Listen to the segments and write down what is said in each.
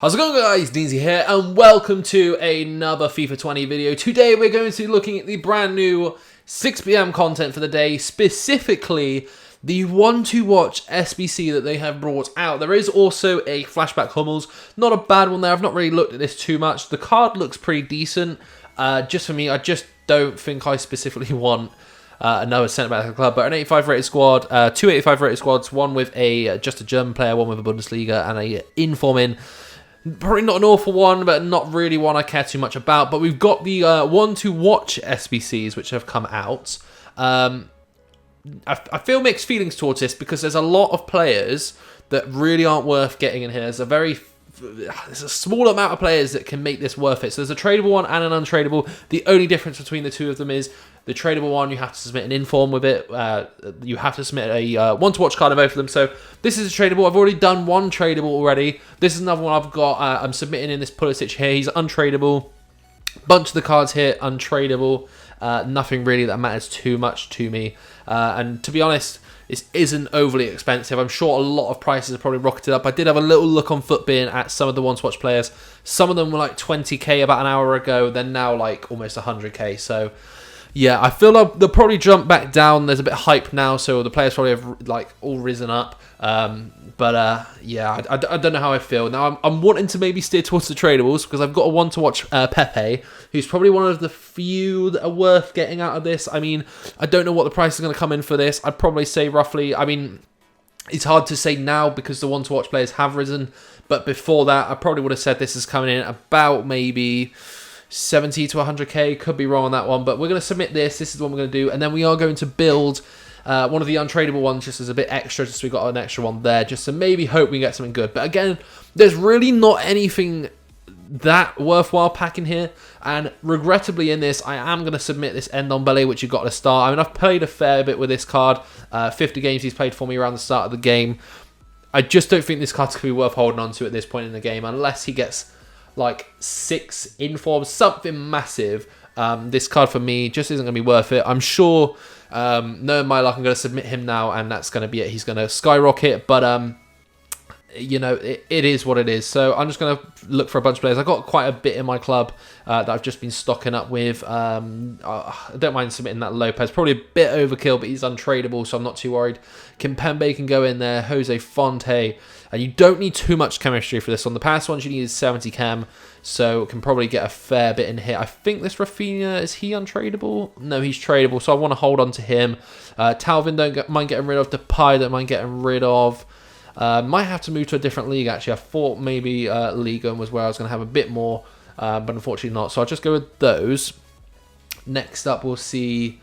How's it going, guys? Deezy here, and welcome to another FIFA 20 video. Today we're going to be looking at the brand new 6 PM content for the day, specifically the Otw Sbc that they have brought out. There is also a flashback Hummels, not a bad one there. I've not really looked at this too much. The card looks pretty decent. Just for me, I just don't think I specifically want another centre-back of the club, but an 85 rated squad, two 85 rated squads, one with just a German player, one with a Bundesliga, and a inform in. Probably not an awful one, but not really one I care too much about. But we've got the Otw Sbcs, which have come out. I feel mixed feelings towards this because there's a lot of players that really aren't worth getting in here. There's a small amount of players that can make this worth it. So there's a tradable one and an untradeable. The only difference between the two of them is the tradable one, you have to submit an inform with it. You have to submit a one to watch card of both of them. So this is a tradable. I've already done one tradable already. This is another one I've got. I'm submitting in this Pulisic here. He's untradeable. Bunch of the cards here, untradeable. Nothing really that matters too much to me. And to be honest, this isn't overly expensive. I'm sure a lot of prices have probably rocketed up. I did have a little look on Futbin at some of the one-to-watch players. Some of them were like 20k about an hour ago. They're now like almost 100k. So yeah, I feel like they'll probably jump back down. There's a bit of hype now, so the players probably have like all risen up. Yeah, I don't know how I feel. Now, I'm wanting to maybe steer towards the tradables because I've got a one-to-watch Pepe, who's probably one of the few that are worth getting out of this. I mean, I don't know what the price is going to come in for this. I'd probably say roughly, I mean, it's hard to say now because the one-to-watch players have risen, but before that, I probably would have said this is coming in about maybe 70 to 100k. Could be wrong on that one, but we're going to submit this. This is what we're going to do, and then we are going to build one of the untradeable ones just as a bit extra, just so we got an extra one there, just to maybe hope we get something good. But again, there's really not anything that worthwhile packing here, and regrettably in this, I am going to submit this Ndombele, which you got to start. I mean, I've played a fair bit with this card. 50 games he's played for me around the start of the game. I just don't think this card's going to be worth holding on to at this point in the game, unless he gets like 6 informs, something massive. This card for me just isn't going to be worth it. I'm sure, knowing my luck, I'm going to submit him now, and that's going to be it. He's going to skyrocket, but you know, it is what it is. So I'm just going to look for a bunch of players. I've got quite a bit in my club that I've just been stocking up with. I don't mind submitting that Lopez. Probably a bit overkill, but he's untradeable, so I'm not too worried. Kimpembe can go in there. Jose Fonte. And you don't need too much chemistry for this one. The past ones you need is 70 chem, so can probably get a fair bit in here. I think this Rafinha, is he untradeable? No, he's tradable, so I want to hold on to him. Talvin, don't mind getting rid of. Depay, don't mind getting rid of. Might have to move to a different league, actually. I thought maybe Liga was where I was going to have a bit more, but unfortunately not. So I'll just go with those. Next up, we'll see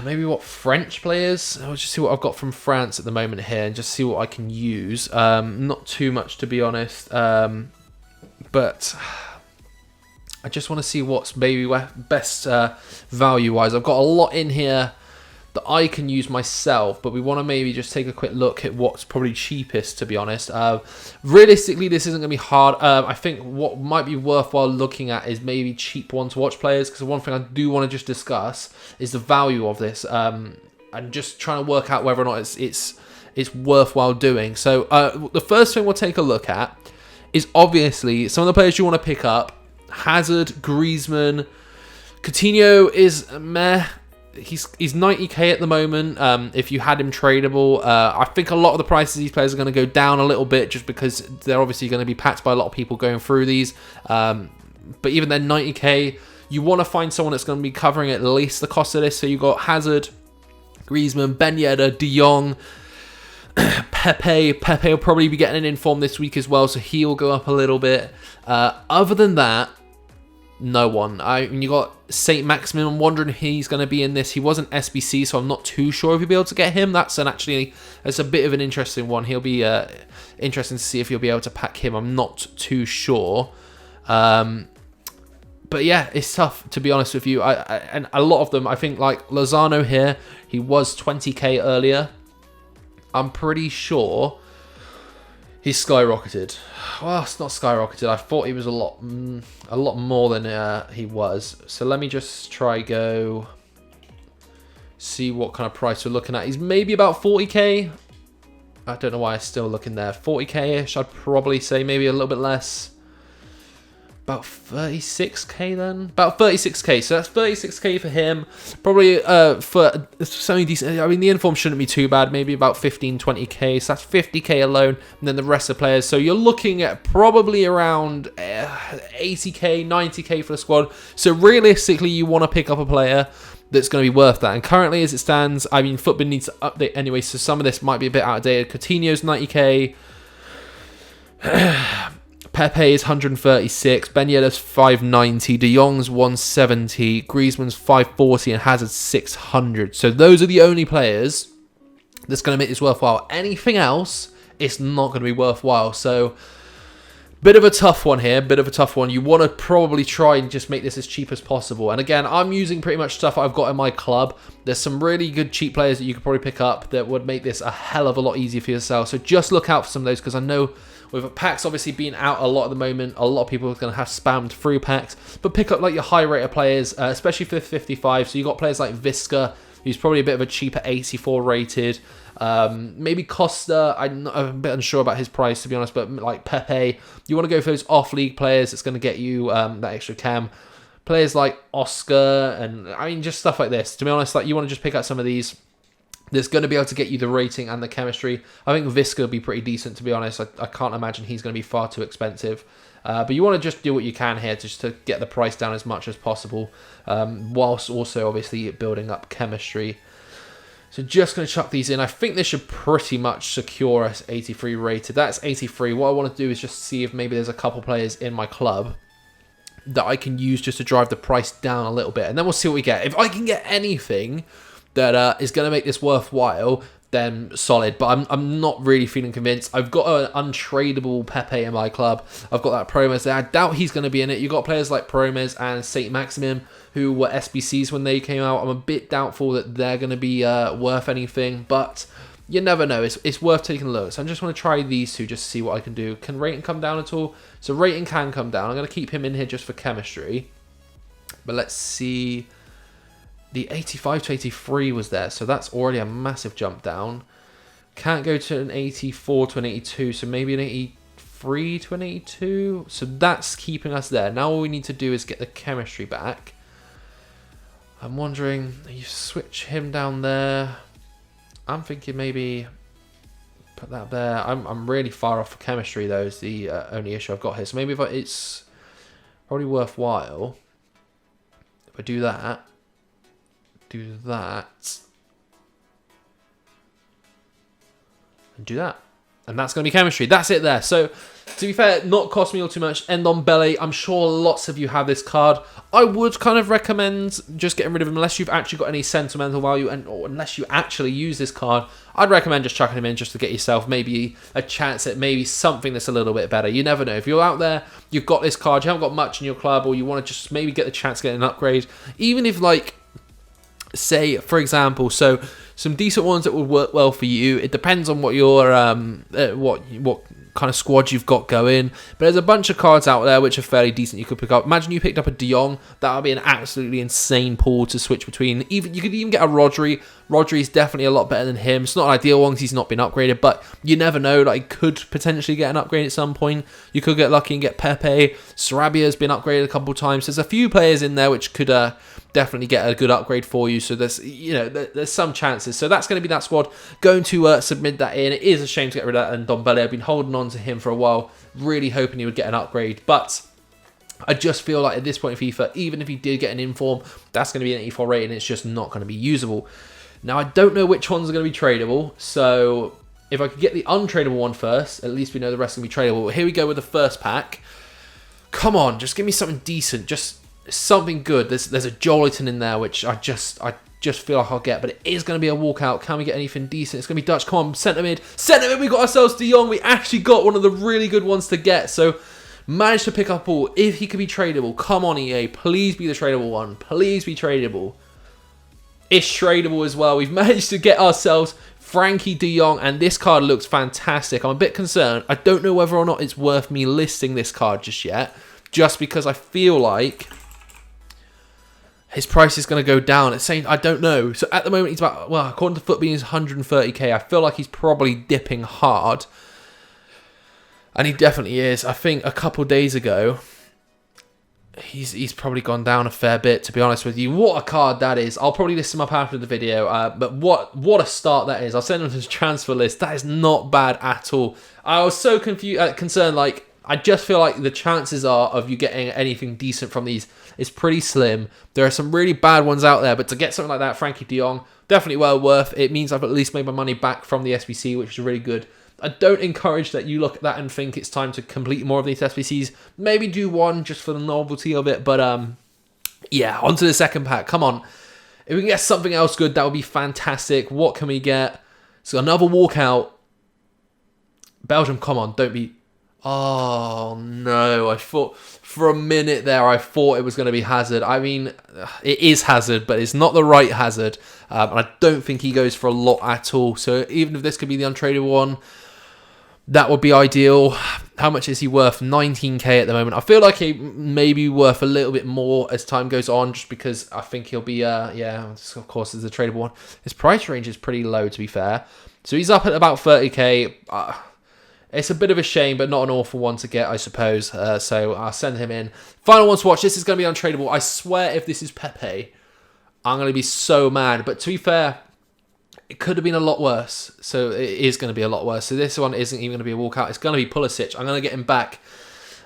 maybe what French players. I'll just see what I've got from France at the moment here and just see what I can use. Not too much, to be honest, but I just want to see what's maybe best value-wise. I've got a lot in here that I can use myself, but we want to maybe just take a quick look at what's probably cheapest, to be honest. Realistically, this isn't going to be hard. I think what might be worthwhile looking at is maybe cheap one-to-watch players, because one thing I do want to just discuss is the value of this, and just trying to work out whether or not it's worthwhile doing. So the first thing we'll take a look at is obviously some of the players you want to pick up. Hazard, Griezmann, Coutinho is meh. He's 90k at the moment. If you had him tradable, I think a lot of the prices of these players are going to go down a little bit, just because they're obviously going to be packed by a lot of people going through these. But even then, 90k, you want to find someone that's going to be covering at least the cost of this. So you've got Hazard, Griezmann, Ben Yedder, De Jong, Pepe. Pepe will probably be getting an inform this week as well, so he'll go up a little bit. Other than that, no one. You got Saint Maximin. I'm wondering if he's going to be in this. He wasn't SBC, so I'm not too sure if you'll be able to get him. That's a bit of an interesting one. He'll be interesting to see if you'll be able to pack him. I'm not too sure. But yeah, it's tough, to be honest with you. And a lot of them, I think, like Lozano here, he was 20k earlier. I'm pretty sure he's skyrocketed. Well, it's not skyrocketed. I thought he was a lot more than he was. So let me just try go see what kind of price we're looking at. He's maybe about 40k. I don't know why I'm still looking there. 40k-ish, I'd probably say, maybe a little bit less. About 36k then? About 36k, so that's 36k for him. Probably for something decent. I mean, the inform shouldn't be too bad. Maybe about 15, 20k, so that's 50k alone. And then the rest of the players. So you're looking at probably around 80k, 90k for the squad. So realistically, you want to pick up a player that's going to be worth that. And currently, as it stands, I mean, Footbin needs to update anyway, so some of this might be a bit outdated. Coutinho's 90k. Pepe is 136, Ben Yedder's 590, De Jong's 170, Griezmann's 540, and Hazard's 600. So those are the only players that's going to make this worthwhile. Anything else, it's not going to be worthwhile. So, bit of a tough one here, bit of a tough one. You want to probably try and just make this as cheap as possible. And again, I'm using pretty much stuff I've got in my club. There's some really good cheap players that you could probably pick up that would make this a hell of a lot easier for yourself. So just look out for some of those, because I know with packs obviously being out a lot at the moment, a lot of people are going to have spammed through packs. But pick up like your high rated players, especially for the 55. So you got players like Visca, who's probably a bit of a cheaper 84 rated. Maybe Costa, I'm a bit unsure about his price to be honest, but like Pepe, you want to go for those off-league players that's going to get you that extra cam. Players like Oscar, and I mean just stuff like this. To be honest, like you want to just pick up some of these that's going to be able to get you the rating and the chemistry. I think Visca will be pretty decent, to be honest. I can't imagine he's going to be far too expensive. But you want to just do what you can here just to get the price down as much as possible, whilst also obviously building up chemistry. So just going to chuck these in. I think this should pretty much secure us 83 rated. That's 83. What I want to do is just see if maybe there's a couple players in my club that I can use just to drive the price down a little bit. And then we'll see what we get. If I can get anything that is going to make this worthwhile, then solid. But I'm not really feeling convinced. I've got an untradeable Pepe in my club. I've got that Promes there. I doubt he's going to be in it. You've got players like Promes and St. Maximum, who were SBCs when they came out. I'm a bit doubtful that they're going to be worth anything, but you never know. It's worth taking a look. So I just want to try these two just to see what I can do. Can rating come down at all? So rating can come down. I'm going to keep him in here just for chemistry. But let's see. The 85 to 83 was there, so that's already a massive jump down. Can't go to an 84 to an 82, so maybe an 83 to an 82. So that's keeping us there. Now all we need to do is get the chemistry back. I'm wondering, you switch him down there. I'm thinking maybe put that there. I'm really far off for chemistry though, is the only issue I've got here. So maybe if it's probably worthwhile if I do that. Do that. And do that. And that's going to be chemistry. That's it there. So, to be fair, not cost me all too much. End on belly. I'm sure lots of you have this card. I would kind of recommend just getting rid of him unless you've actually got any sentimental value or unless you actually use this card. I'd recommend just chucking him in just to get yourself maybe a chance at maybe something that's a little bit better. You never know. If you're out there, you've got this card, you haven't got much in your club, or you want to just maybe get the chance to get an upgrade. Even if, like, say, for example, so some decent ones that would work well for you. It depends on what your what kind of squad you've got going. But there's a bunch of cards out there which are fairly decent you could pick up. Imagine you picked up a De Jong. That would be an absolutely insane pool to switch between. Even you could even get a Rodri. Rodri's definitely a lot better than him. It's not an ideal one because he's not been upgraded, but you never know. Like, could potentially get an upgrade at some point. You could get lucky and get Pepe. Sarabia's been upgraded a couple of times. There's a few players in there which could definitely get a good upgrade for you. So there's there's some chances. So that's going to be that squad. Going to submit that in. It is a shame to get rid of that. And Ndombele, I've been holding on to him for a while, really hoping he would get an upgrade, but I just feel like at this point in FIFA, even if he did get an inform, that's going to be an 84 rating. It's just not going to be usable. Now, I don't know which ones are going to be tradable, so if I could get the untradeable one first, at least we know the rest are going to be tradable. Here we go with the first pack. Come on, just give me something decent, just something good. There's a Joeliton in there, which I just feel like I'll get, but it is going to be a walkout. Can we get anything decent? It's going to be Dutch. Come on, centre mid. Centre mid, we got ourselves De Jong. We actually got one of the really good ones to get, so managed to pick up all. If he could be tradable, come on, EA. Please be the tradable one. Please be tradable. It's tradable as well. We've managed to get ourselves Frankie De Jong, and this card looks fantastic. I'm a bit concerned. I don't know whether or not it's worth me listing this card just yet, just because I feel like his price is going to go down. It's saying, I don't know. So at the moment, he's about, well, according to FootBean, he's 130k. I feel like he's probably dipping hard. And he definitely is. I think a couple days ago, he's probably gone down a fair bit, to be honest with you. What a card that is. I'll probably list him up after the video. But what a start that is. I'll send him to his transfer list. That is not bad at all. I was so concerned, like, I just feel like the chances are of you getting anything decent from these is pretty slim. There are some really bad ones out there, but to get something like that, Frankie de Jong, definitely well worth. It means I've at least made my money back from the SBC, which is really good. I don't encourage that you look at that and think it's time to complete more of these SBCs. Maybe do one just for the novelty of it. But yeah, on to the second pack. Come on. If we can get something else good, that would be fantastic. What can we get? So another walkout. Belgium, come on. Don't be... Oh, no. I thought... For a minute there, I thought it was going to be Hazard. I mean, it is Hazard, but it's not the right Hazard. And I don't think he goes for a lot at all. So even if this could be the untradeable one, that would be ideal. How much is he worth? 19k at the moment. I feel like he may be worth a little bit more as time goes on, just because I think he'll be, yeah, of course, there's a tradable one. His price range is pretty low, to be fair. So he's up at about 30k. It's a bit of a shame, but not an awful one to get, I suppose. So I'll send him in. Final one to watch. This is going to be untradeable. I swear if this is Pepe, I'm going to be so mad. But to be fair, it could have been a lot worse. So it is going to be a lot worse. So this one isn't even going to be a walkout. It's going to be Pulisic. I'm going to get him back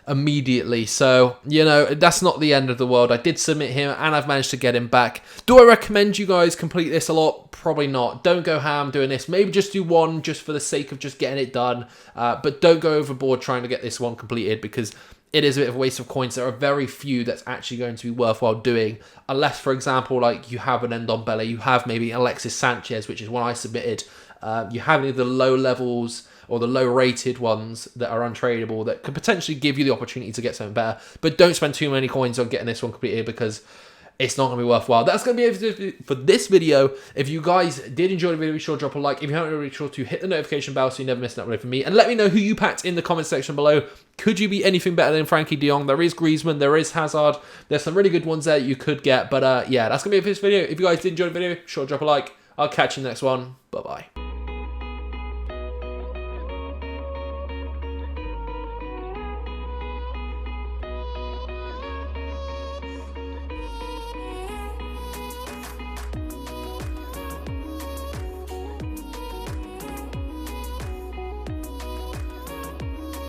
immediately. So, you know, that's not the end of the world. I did submit him and I've managed to get him back. Do I recommend you guys complete this a lot? Probably not. Don't go ham doing this. Maybe just do one just for the sake of just getting it done. But don't go overboard trying to get this one completed, because it is a bit of a waste of coins. There are very few that's actually going to be worthwhile doing. Unless, for example, like you have an Ndombele, you have maybe Alexis Sanchez, which is one I submitted. You have any of the low levels or the low-rated ones that are untradeable that could potentially give you the opportunity to get something better. But don't spend too many coins on getting this one completed, because it's not going to be worthwhile. That's going to be it for this video. If you guys did enjoy the video, be sure to drop a like. If you haven't already, be sure to hit the notification bell so you never miss an upload from me. And let me know who you packed in the comment section below. Could you be anything better than Frankie de Jong? There is Griezmann, there is Hazard. There's some really good ones there you could get. But yeah, that's going to be it for this video. If you guys did enjoy the video, be sure to drop a like. I'll catch you in the next one. Bye-bye.